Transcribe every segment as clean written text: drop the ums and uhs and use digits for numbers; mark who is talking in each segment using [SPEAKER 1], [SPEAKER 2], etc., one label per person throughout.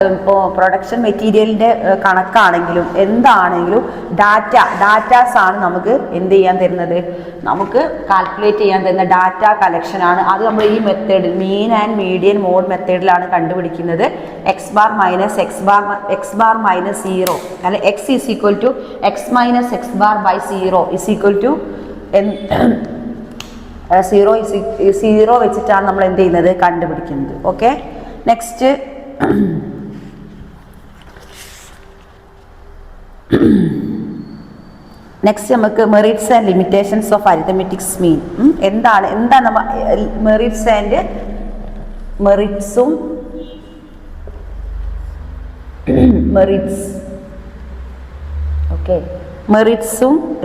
[SPEAKER 1] ഇപ്പോൾ പ്രൊഡക്ഷൻ മെറ്റീരിയലിൻ്റെ കണക്കാണെങ്കിലും എന്താണെങ്കിലും ഡാറ്റാസ് ആണ് നമുക്ക് എന്ത് ചെയ്യാൻ തരുന്നത്, നമുക്ക് കാൽക്കുലേറ്റ് ചെയ്യാൻ തരുന്ന ഡാറ്റ കളക്ഷനാണ്. അത് നമ്മൾ ഈ മെത്തേഡിൽ മീൻ ആൻഡ് മീഡിയൻ മോഡ് മെത്തേഡിലാണ് കണ്ടുപിടിക്കുന്നത്. എക്സ് ബാർ മൈനസ് 0 അല്ലെങ്കിൽ X is equal to X minus X bar by 0 is equal to 0 വെച്ചിട്ടാണ് നമ്മൾ എന്ത് ചെയ്യുന്നത്, കണ്ടുപിടിക്കുന്നത്. ഓക്കെ, നെക്സ്റ്റ് നമുക്ക് merits and limitations of arithmetics mean. എന്താണ് മെറിറ്റ്സും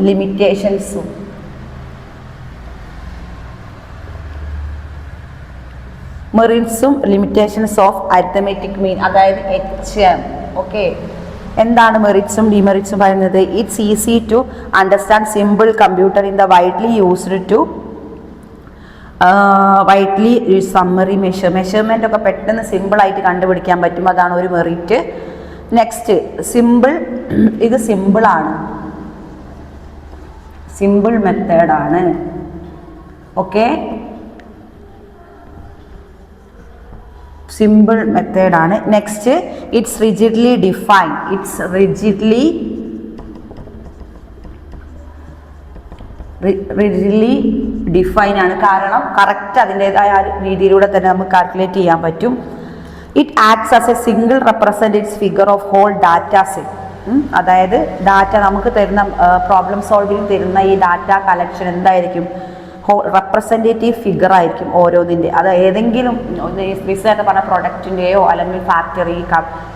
[SPEAKER 1] ലിമിറ്റേഷൻസും. മെറിറ്റ്സും ലിമിറ്റേഷൻസ് ഓഫ് അരിത്തമെറ്റിക് മീൻ, അതായത് HM. ഓക്കെ, എന്താണ് മെറിറ്റ്സും ഡിമെറിറ്റ്സും പറയുന്നത്? It's easy to understand simple computer in the widely used to summary measurement ഒക്കെ പെട്ടെന്ന് സിമ്പിളായിട്ട് കണ്ടുപിടിക്കാൻ പറ്റും. അതാണ് ഒരു മെറിറ്റ്. നെക്സ്റ്റ് സിമ്പിൾ, ഇത് സിമ്പിളാണ്, സിമ്പിൾ മെത്തേഡാണ്. ഓക്കെ, സിമ്പിൾ മെത്തേഡാണ്. നെക്സ്റ്റ് ഇറ്റ്സ് റിജിഡ്ലി ഡിഫൈൻ ആണ്. കാരണം കറക്റ്റ് അതിൻ്റെതായ രീതിയിലൂടെ തന്നെ നമുക്ക് കാൽക്കുലേറ്റ് ചെയ്യാൻ പറ്റും. It acts as a single representates figure of whole data set. അതായത് ഡാറ്റ നമുക്ക് തരുന്ന പ്രോബ്ലം സോൾവിങ് തരുന്ന ഈ ഡാറ്റ കളക്ഷൻ എന്തായിരിക്കും, റെപ്രസെൻറ്റേറ്റീവ് ഫിഗർ ആയിരിക്കും ഓരോന്നിൻ്റെ. അത് ഏതെങ്കിലും സ്പെസിഫിക്കായിട്ട് പറഞ്ഞ പ്രൊഡക്റ്റിൻ്റെയോ അല്ലെങ്കിൽ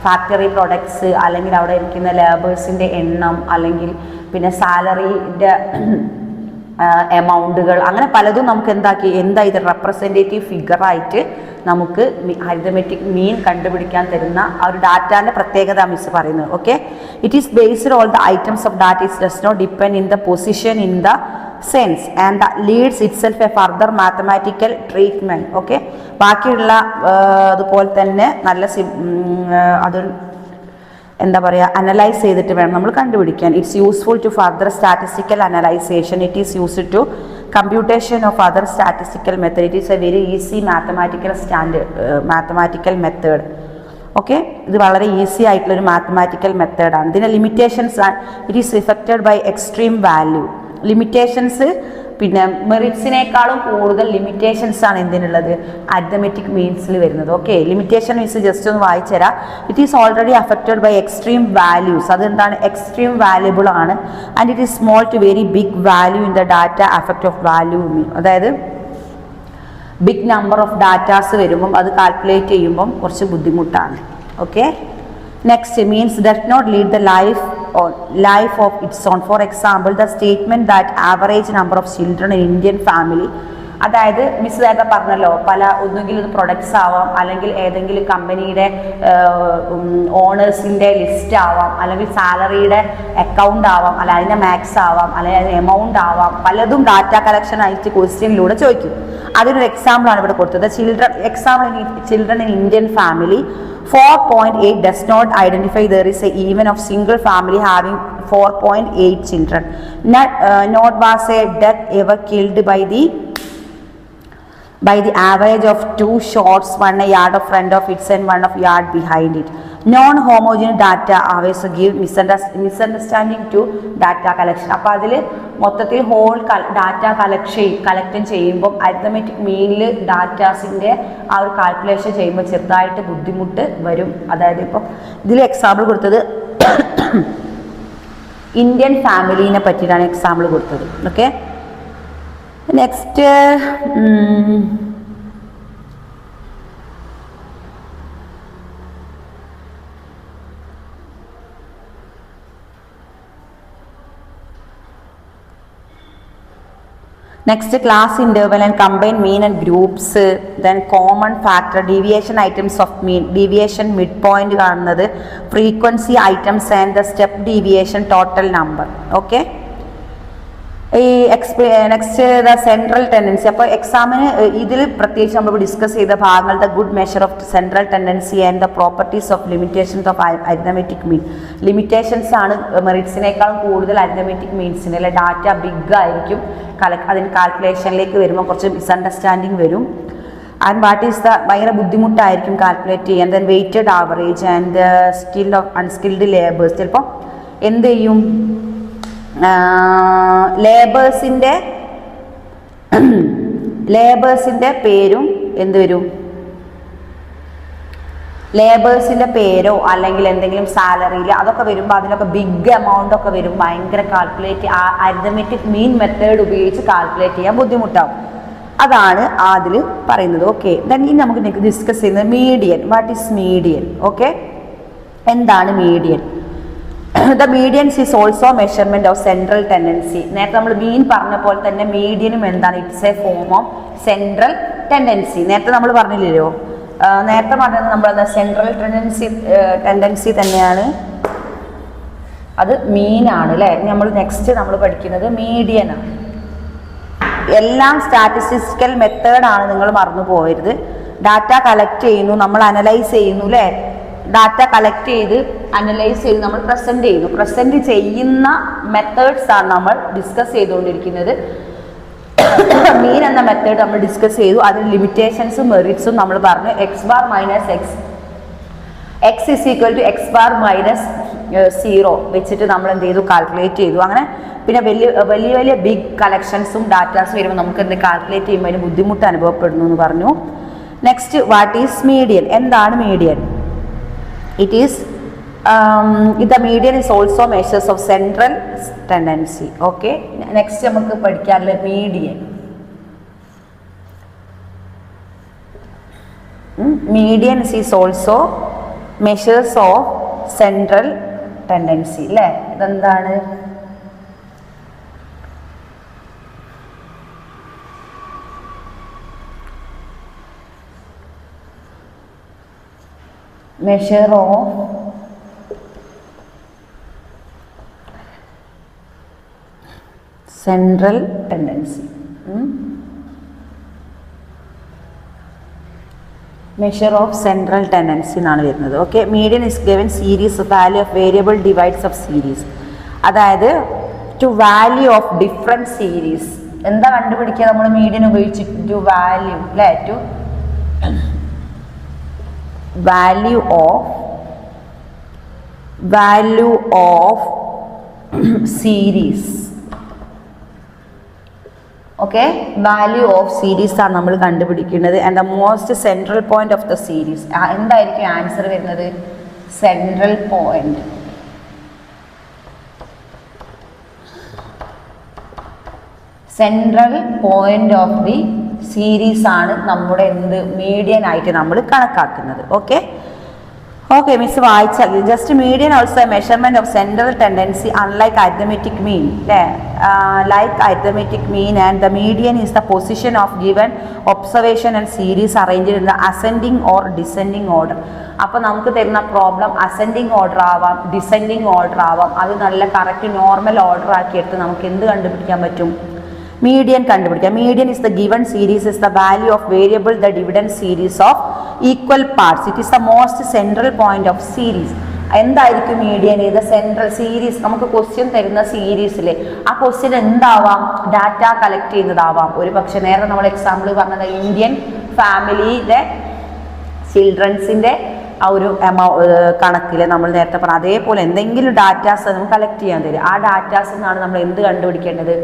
[SPEAKER 1] ഫാക്ടറി പ്രൊഡക്ട്സ്, അല്ലെങ്കിൽ അവിടെ ഇരിക്കുന്ന ലേബേഴ്സിൻ്റെ എണ്ണം, അല്ലെങ്കിൽ പിന്നെ സാലറിൻ്റെ എമൗണ്ടുകൾ, അങ്ങനെ പലതും നമുക്ക് എന്താ ഇത് റെപ്രസെൻറ്റേറ്റീവ് ഫിഗറായിട്ട് നമുക്ക് അരിത്തമെറ്റിക് മീൻ കണ്ടുപിടിക്കാൻ തരുന്ന ആ ഒരു ഡാറ്റാൻ്റെ പ്രത്യേകത മിസ് പറയുന്നത്. Okay, it is based all the items of data is does not depend in the position in the sense and leads itself a further mathematical treatment. Okay, ബാക്കിയുള്ള അതുപോലെ തന്നെ നല്ല അതൊരു എന്താ പറയുക, അനലൈസ് ചെയ്തിട്ട് വേണം നമ്മൾ കണ്ടുപിടിക്കാൻ. It's useful to further statistical analysation. It is used to computation of other statistical method. It is a very easy mathematical method. Okay, ഇത് വളരെ ഈസി ആയിട്ടുള്ളൊരു മാത്തമാറ്റിക്കൽ മെത്തേഡാണ്. ഇതിൻ്റെ limitations it is reflected by extreme value. Limitations പിന്നെ മെറിറ്റ്സിനേക്കാളും കൂടുതൽ limitations ആണ് എന്തിനുള്ളത്, arithmetic മീൻസിൽ വരുന്നത്. ഓക്കെ, ലിമിറ്റേഷൻ മീൻസ് ജസ്റ്റ് ഒന്ന് വായിച്ചു തരാം. It is already affected by extreme values. അതെന്താണ്, എക്സ്ട്രീം വാല്യൂബിൾ ആണ്. And it is small to very big value in the data affect of value mean. അതായത് ബിഗ് നമ്പർ ഓഫ് ഡാറ്റാസ് വരുമ്പം അത് calculate ചെയ്യുമ്പം കുറച്ച് ബുദ്ധിമുട്ടാണ്. Okay, next means does not lead the life of its own. For example, the statement that average number of children in Indian family, അതായത് miss നേരത്തെ പറഞ്ഞല്ലോ, ഒന്നുകിൽ ഇത് പ്രൊഡക്ട്സ് ആവാം, അല്ലെങ്കിൽ ഏതെങ്കിലും കമ്പനിയുടെ ഓണേഴ്സിൻ്റെ ലിസ്റ്റ് ആവാം, അല്ലെങ്കിൽ സാലറിയുടെ അക്കൗണ്ട് ആവാം, അല്ലെങ്കിൽ അതിൻ്റെ മാക്സ് ആവാം, അല്ലെങ്കിൽ അതിൻ്റെ എമൗണ്ട് ആവാം. പലതും ഡാറ്റ കളക്ഷൻ ആയിട്ട് ക്വസ്റ്റ്യനിലൂടെ ചോദിക്കും. അതിനൊരു എക്സാമ്പിളാണ് ഇവിടെ കൊടുത്തത്. Children in Indian family 4.8 does not identify there is a even of single family having 4.8 children. Not was a death ever killed by the average of 2 shots, one a yard of front of it and one of yard behind it. Non-homogeneous data always give misunderstanding to data collection. അപ്പോൾ അതിൽ മൊത്തത്തിൽ whole data collect ചെയ്യുമ്പോൾ arithmetic മീനിൽ ഡാറ്റാസിൻ്റെ ആ ഒരു calculation ചെയ്യുമ്പോൾ ചെറുതായിട്ട് ബുദ്ധിമുട്ട് വരും. അതായത് ഇപ്പോൾ ഇതിൽ എക്സാമ്പിൾ കൊടുത്തത് ഇന്ത്യൻ ഫാമിലീനെ പറ്റിയിട്ടാണ് എക്സാമ്പിൾ കൊടുത്തത്. Okay, next class interval and combine mean and groups, then common factor, deviation items of mean, deviation midpoint കാണുന്നത്, frequency items and the step deviation total number. Okay, ഈ നെക്സ്റ്റ് ദ സെൻട്രൽ ടെൻഡൻസി. അപ്പോൾ എക്സാമിന് ഇതിൽ പ്രത്യേകിച്ച് നമ്മൾ discuss ചെയ്ത ഭാഗങ്ങൾ the good measure of central tendency and the properties of limitations of arithmetic mean. Limitations ആണ് മെറിറ്റ്സിനേക്കാളും കൂടുതൽ അരിത്തമെറ്റിക് മീൻസിന്. അല്ലെ ഡാറ്റ ബിഗ് ആയിരിക്കും, അതിന് കാൽക്കുലേഷനിലേക്ക് വരുമ്പോൾ കുറച്ച് മിസ്അണ്ടർസ്റ്റാൻഡിങ് വരും. ആൻഡ് വാട്ട് ഈസ് ദ ഭയങ്കര ബുദ്ധിമുട്ടായിരിക്കും കാൽക്കുലേറ്റ് ചെയ്യാൻ. Then weighted average and skill of unskilled labours. ചിലപ്പോൾ എന്ത് ചെയ്യും, ലേബേഴ്സിൻ്റെ പേരും എന്ത് വരും, ലേബേഴ്സിൻ്റെ പേരോ അല്ലെങ്കിൽ എന്തെങ്കിലും സാലറിയിൽ അതൊക്കെ വരുമ്പോൾ അതിനൊക്കെ ബിഗ് എമൗണ്ട് ഒക്കെ വരും. ഭയങ്കര കാൽക്കുലേറ്റ് അരിത്തമെറ്റിക് മീൻ മെത്തേഡ് ഉപയോഗിച്ച് കാൽക്കുലേറ്റ് ചെയ്യാൻ ബുദ്ധിമുട്ടാവും. അതാണ് അതിൽ പറയുന്നത്. ഓക്കെ, ദെൻ ഇനി നമുക്ക് ഡിസ്കസ് ചെയ്യുന്നത് median. What is median? Okay, എന്താണ് median? The medians is also measurement of central tendency. നേരത്തെ നമ്മൾ മീൻ പറഞ്ഞ പോലെ തന്നെ മീഡിയനും എന്താണ്, it's a form of central tendency. നേരത്തെ നമ്മൾ പറഞ്ഞില്ലല്ലോ, നേരത്തെ പറഞ്ഞത് നമ്മൾ സെൻട്രൽ ടെൻഡൻസി തന്നെയാണ്, അത് മീനാണ് അല്ലേ. നമ്മൾ നെക്സ്റ്റ് നമ്മൾ പഠിക്കുന്നത് മീഡിയൻ ആണ്. എല്ലാം സ്റ്റാറ്റിസ്റ്റിക്കൽ മെത്തേഡാണ്, നിങ്ങൾ മറന്നു പോകരുത്. ഡാറ്റ കളക്ട് ചെയ്യുന്നു, നമ്മൾ അനലൈസ് ചെയ്യുന്നു അല്ലേ. ഡാറ്റ കളക്ട് ചെയ്ത് അനലൈസ് ചെയ്ത് നമ്മൾ പ്രസന്റ് ചെയ്യുന്നു. പ്രസന്റ് ചെയ്യുന്ന മെത്തേഡ്സ് ആണ് നമ്മൾ ഡിസ്കസ് ചെയ്തുകൊണ്ടിരിക്കുന്നത്. മീൻ എന്ന മെത്തേഡ് നമ്മൾ ഡിസ്കസ് ചെയ്തു. അതിന് ലിമിറ്റേഷൻസും മെറിറ്റ്സും നമ്മൾ പറഞ്ഞു. X bar minus x is equal to x bar minus 0 വെച്ചിട്ട് നമ്മൾ എന്ത് ചെയ്തു, കാൽക്കുലേറ്റ് ചെയ്തു. അങ്ങനെ പിന്നെ വലിയ ബിഗ് കളക്ഷൻസും ഡാറ്റാസും വരുമ്പോൾ നമുക്ക് എന്ത് കാൽക്കുലേറ്റ് ചെയ്യുമ്പോൾ അതിന് ബുദ്ധിമുട്ട് അനുഭവപ്പെടുന്നു എന്ന് പറഞ്ഞു. Next, what is median? എന്താണ് median? It is the median is also measures of central tendency. Okay, next നമുക്ക് പഠിക്കാനുള്ള median. Median is also measures of central tendency അല്ലേ. ഇതെന്താണ്? measure of central tendency. measure of central tendency എന്നാണ് വരുന്നത്. Okay, median is given series value of variable divides of series. അതായത് to value of different series. എന്താ കണ്ടുപിടിക്കുക നമ്മൾ median ഉപയോഗിച്ചിട്ട്? To value അല്ലേ, to value of series. Okay, value of series ആണ് നമ്മൾ കണ്ടുപിടിക്കുന്നത്. And the most central point of the series. എന്തായിരിക്കും ആൻസർ വരുന്നത്? Central point. Central point of the series ആണ് നമ്മുടെ എന്ത് മീഡിയൻ ആയിട്ട് നമ്മൾ കണക്കാക്കുന്നത്. ഓക്കെ, ഓക്കെ മിസ് വായിച്ചാൽ just median also measurement of central tendency unlike arithmetic mean അല്ലേ. Like arithmetic mean and the median is the position of given observation and series arranged in the ascending or descending order. അപ്പോൾ നമുക്ക് തരുന്ന problem ascending order ആവാം, descending order ആവാം. അത് നല്ല correct normal order ആക്കിയെടുത്ത് നമുക്ക് എന്ത് കണ്ടുപിടിക്കാൻ പറ്റും? മീഡിയൻ കണ്ടുപിടിക്കാം. Median is the given series is the value of variable the dividend series of equal parts. It is the most central point of series. എന്തായിരിക്കും മീഡിയൻ? ഇത് സെൻട്രൽ സീരീസ്. നമുക്ക് question തരുന്ന സീരീസിലെ ആ ക്വസ്റ്റ്യൻ എന്താവാം? ഡാറ്റ കളക്ട് ചെയ്യുന്നതാവാം. ഒരു പക്ഷേ നേരെ നമ്മൾ എക്സാമ്പിൾ പറഞ്ഞത് ഇന്ത്യൻ ഫാമിലിയിലെ ചിൽഡ്രൻസിൻ്റെ ആ ഒരു കണക്കിൽ നമ്മൾ നേരത്തെ പറഞ്ഞ അതേപോലെ എന്തെങ്കിലും ഡാറ്റാസ് നമുക്ക് കളക്ട് ചെയ്യാൻ തരും. ആ ഡാറ്റാസിൽ നിന്നാണ് നമ്മൾ എന്ത് കണ്ടുപിടിക്കേണ്ടത്?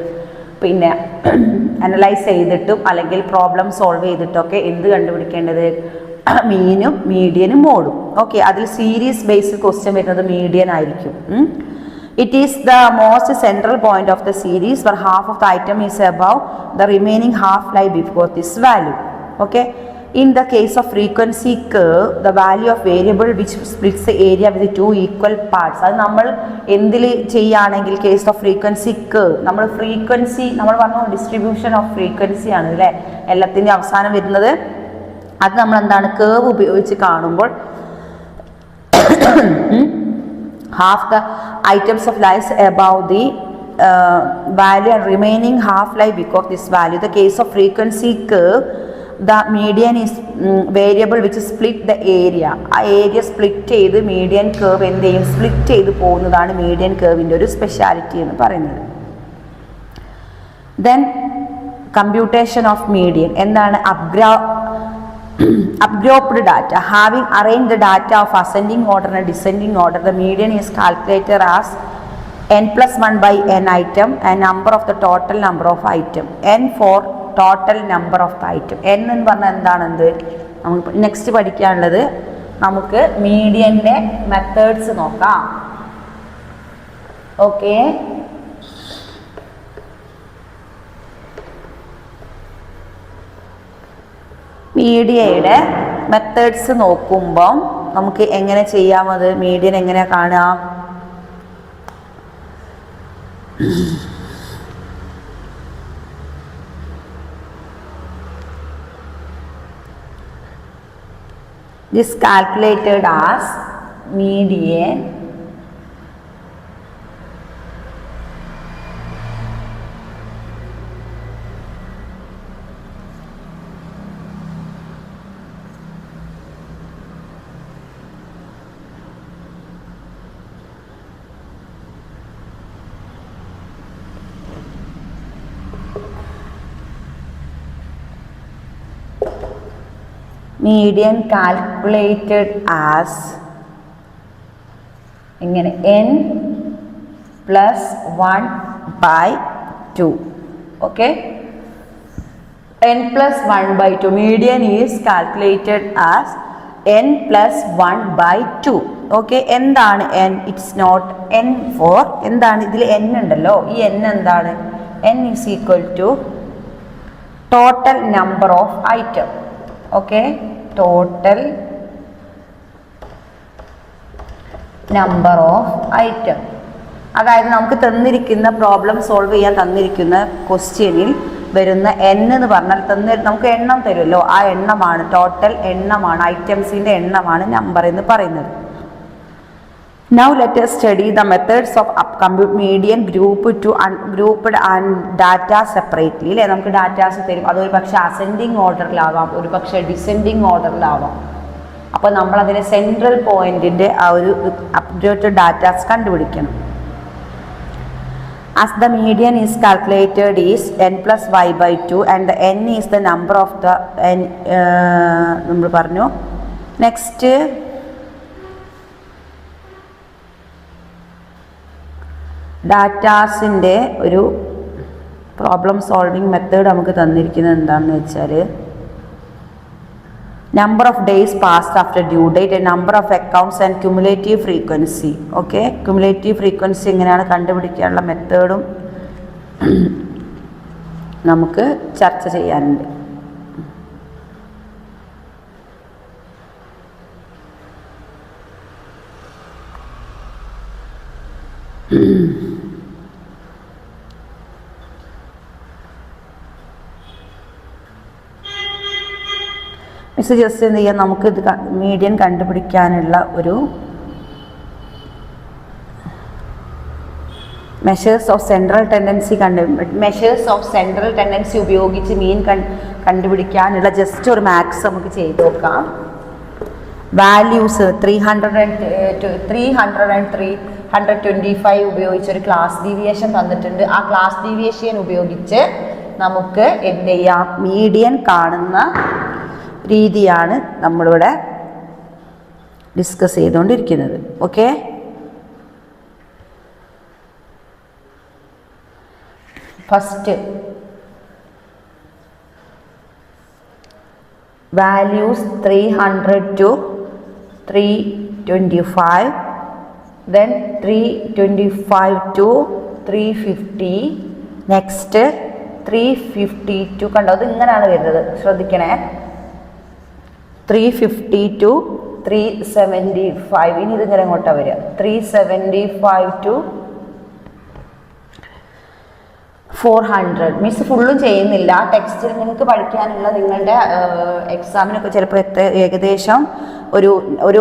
[SPEAKER 1] പിന്നെ അനലൈസ് ചെയ്തിട്ടും അല്ലെങ്കിൽ പ്രോബ്ലം സോൾവ് ചെയ്തിട്ടൊക്കെ എന്ത് കണ്ടുപിടിക്കേണ്ടത്? മീനും മീഡിയനും മോഡും. ഓക്കെ, അതിൽ സീരീസ് ബേസ്ഡ് ക്വസ്റ്റ്യൻ വരുന്നത് മീഡിയൻ ആയിരിക്കും. It is the most central point of the series where half of the item is above the remaining half lie before this value. Okay, in the case of frequency curve the value of variable which splits the area with two equal parts. അത് നമ്മൾ എന്തിൽ ചെയ്യുകയാണെങ്കിൽ case of frequency curve നമ്മൾ frequency നമ്മൾ പറഞ്ഞു distribution of frequency ആണ് അല്ലേ എല്ലാത്തിൻ്റെ അവസാനം വരുന്നത്. അത് നമ്മൾ എന്താണ് curve ഉപയോഗിച്ച് കാണുമ്പോൾ half the items of lies above the value and remaining half-life because this value. The case of frequency curve, the median is variable which split the area. ആ ഏരിയ സ്പ്ലിറ്റ് ചെയ്ത് മീഡിയൻ കേർവ് എന്ത് ചെയ്യും, split ചെയ്ത് പോകുന്നതാണ് median കേർവിൻ്റെ ഒരു speciality എന്ന് പറയുന്നത്. Then computation of median എന്താണ്? upgrouped data. Having arranged the data of ascending order and descending order, the median is calculated as n plus 1 by n item and number of the total number of item. n for total number of the item. n എന്ന് പറഞ്ഞാൽ എന്താണെന്ന് നമുക്ക് next പഠിക്കാനുള്ളത്. നമുക്ക് മീഡിയൻ്റെ methods നോക്കാം. Okay, മീഡിയയുടെ methods നോക്കുമ്പം നമുക്ക് എങ്ങനെ ചെയ്യാമത്? മീഡിയൻ എങ്ങനെ കാണാം? This calculated as median calculated as ഇങ്ങനെ n plus 1 by 2. Okay, n plus 1 by 2. Median is calculated as n plus 1 by 2. Okay, എന്താണ് n? It's not n for എന്താണ്? ഇതിൽ n ഉണ്ടല്ലോ, ഈ n എന്താണ്? n is equal to total number of item. Okay, total number of item. അതായത് നമുക്ക് തന്നിരിക്കുന്ന problem solve ചെയ്യാൻ തന്നിരിക്കുന്ന ക്വസ്റ്റ്യനിൽ വരുന്ന n എന്ന് പറഞ്ഞാൽ നമുക്ക് എണ്ണം തരുമല്ലോ, ആ എണ്ണമാണ് ടോട്ടൽ എണ്ണമാണ്, ഐറ്റംസിൻ്റെ എണ്ണമാണ് നമ്പർ എന്ന് പറയുന്നത്. Now let us study the methods of compute median grouped and data separately. അല്ലേ, നമുക്ക് ഡാറ്റാസ് തരും, അതൊരു പക്ഷേ അസെൻഡിങ് ഓർഡറിലാവാം, ഒരു പക്ഷേ ഡിസെൻഡിങ് ഓർഡറിലാവാം. അപ്പോൾ നമ്മൾ അതിനെ സെൻട്രൽ പോയിന്റിൻ്റെ ആ ഒരു അപ്ഡേറ്റഡ് ഡാറ്റാസ് കണ്ടുപിടിക്കണം. As the median is calculated is n plus y by 2 and the n is the number of the n നമ്മൾ പറഞ്ഞു. നെക്സ്റ്റ് ഡാറ്റാസിൻ്റെ ഒരു പ്രോബ്ലം സോൾവിങ് മെത്തേഡ് നമുക്ക് തന്നിരിക്കുന്നത് എന്താണെന്ന് വെച്ചാൽ number of days passed after due date, number of accounts and cumulative frequency. Okay, cumulative frequency എങ്ങനെയാണ് കണ്ടുപിടിക്കാനുള്ള മെത്തേഡും നമുക്ക് ചർച്ച ചെയ്യാനുണ്ട്. മിസ് ജസ്റ്റ് എന്ത് ചെയ്യാം, നമുക്ക് ഇത് മീഡിയൻ കണ്ടുപിടിക്കാനുള്ള ഒരു മെഷേഴ്സ് ഓഫ് സെൻട്രൽ ടെൻഡൻസി ഉപയോഗിച്ച് മീൻ കണ്ടുപിടിക്കാനുള്ള ജസ്റ്റ് ഒരു മാത്സ് നമുക്ക് ചെയ്ത് നോക്കാം. വാല്യൂസ് 325 ഉപയോഗിച്ച് ഒരു ക്ലാസ് ഡീവിയേഷൻ തന്നിട്ടുണ്ട്. ആ ക്ലാസ് ഡീവിയേഷൻ ഉപയോഗിച്ച് നമുക്ക് എന്ത് ചെയ്യാം, മീഡിയൻ കാണുന്ന രീതിയാണ് നമ്മളിവിടെ ഡിസ്കസ് ചെയ്തുകൊണ്ടിരിക്കുന്നത്. Okay, first values 300 to 325, then 325 to 350, next 352. കണ്ടോ, അത് ഇങ്ങനെയാണ് വരുന്നത്, ശ്രദ്ധിക്കണേ. 350 to 375, ഇനി ഇതിങ്ങനെ അങ്ങോട്ടാണ് വരിക. 375 to 400. മിസ് ഫുള്ളും ചെയ്യുന്നില്ല, ടെക്സ്റ്റിൽ നിങ്ങൾക്ക് പഠിക്കാനുള്ള നിങ്ങളുടെ എക്സാമിനൊക്കെ ചിലപ്പോൾ ഏകദേശം ഒരു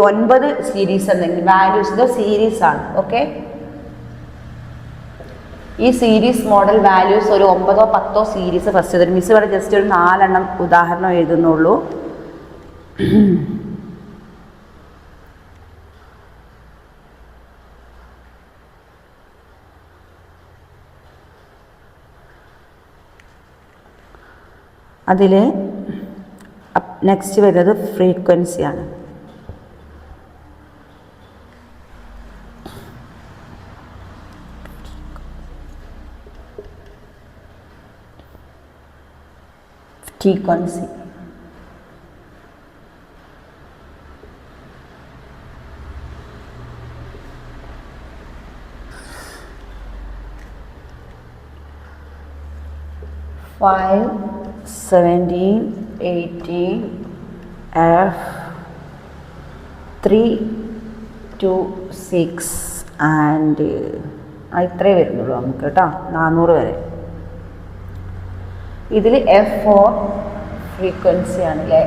[SPEAKER 1] 9 സീരീസ് എന്തെങ്കിലും വാല്യൂസിൻ്റെ സീരീസാണ്. ഓക്കെ, ഈ സീരീസ് മോഡൽ വാല്യൂസ് ഒരു 9 10 സീരീസ് ഫസ്റ്റ് തരും. മിസ് ഇവിടെ ജസ്റ്റ് ഒരു 4 ഉദാഹരണം എഴുതുന്നുള്ളൂ. അതിൽ നെക്സ്റ്റ് വരുന്നത് ഫ്രീക്വൻസിയാണ്. Frequency Five, 17, 18, F 3 to 6 and ഇത്രേ വരുന്നുള്ളൂ നമുക്ക് കേട്ടോ, 400 വരെ. ഇതിൽ F4 ഫ്രീക്വൻസി ആണല്ലേ.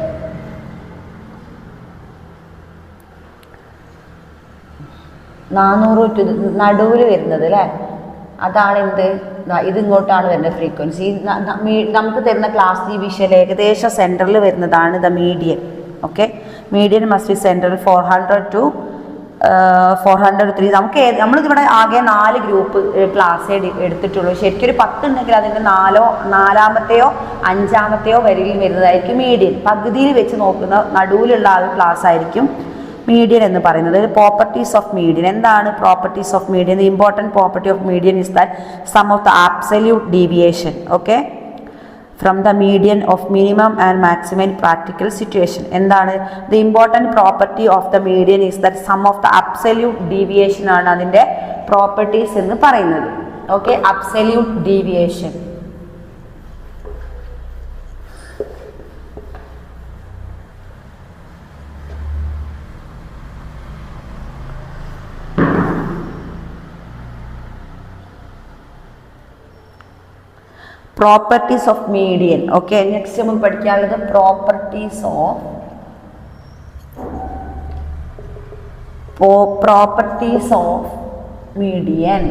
[SPEAKER 1] നടുവിൽ വരുന്നത് അല്ലേ, അതാണ് എന്ത്, ഇതിങ്ങോട്ടാണ് വരുന്നത് ഫ്രീക്വൻസി. നമുക്ക് തരുന്ന ക്ലാസ് ഡിവിഷൻ ഏകദേശം സെൻറ്ററിൽ വരുന്നതാണ് the median. Okay, median must be സെൻറ്ററിൽ 400 to 403. നമ്മളിവിടെ ആകെ 4 ഗ്രൂപ്പ് ക്ലാസ് എടുത്തിട്ടുള്ളൂ. ശരിക്കും ഒരു 10 ഉണ്ടെങ്കിൽ അതിൻ്റെ 4-ാമത്തെയോ 5-ാമത്തെയോ വരിയിൽ വരുന്നതായിരിക്കും മീഡിയൻ. പകുതിയിൽ വെച്ച് നോക്കുന്ന നടുവിലുള്ള ആ ഒരു ക്ലാസ് ആയിരിക്കും മീഡിയൻ എന്ന് പറയുന്നത്. Properties of median. എന്താണ് properties of median? The important property of median is that sum of the absolute deviation okay from the median of minimum and maximum in practical situation. എന്താണ് the important property of the median is that sum of the absolute deviation ആണ് അതിൻ്റെ properties എന്ന് പറയുന്നത്. Okay, absolute deviation. Properties of median. Okay, next നമുക്ക് പഠിക്കാനുള്ളത് properties of median.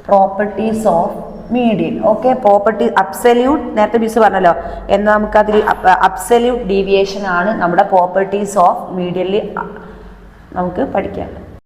[SPEAKER 1] Properties of median. Okay, property absolute നേരത്തെ miss പറഞ്ഞല്ലോ, എന്നാൽ നമുക്കതിൽ അബ്സല്യൂട്ട് ഡീവിയേഷൻ ആണ് നമ്മുടെ പ്രോപ്പർട്ടീസ് ഓഫ് മീഡിയനിൽ നമുക്ക് പഠിക്കാം.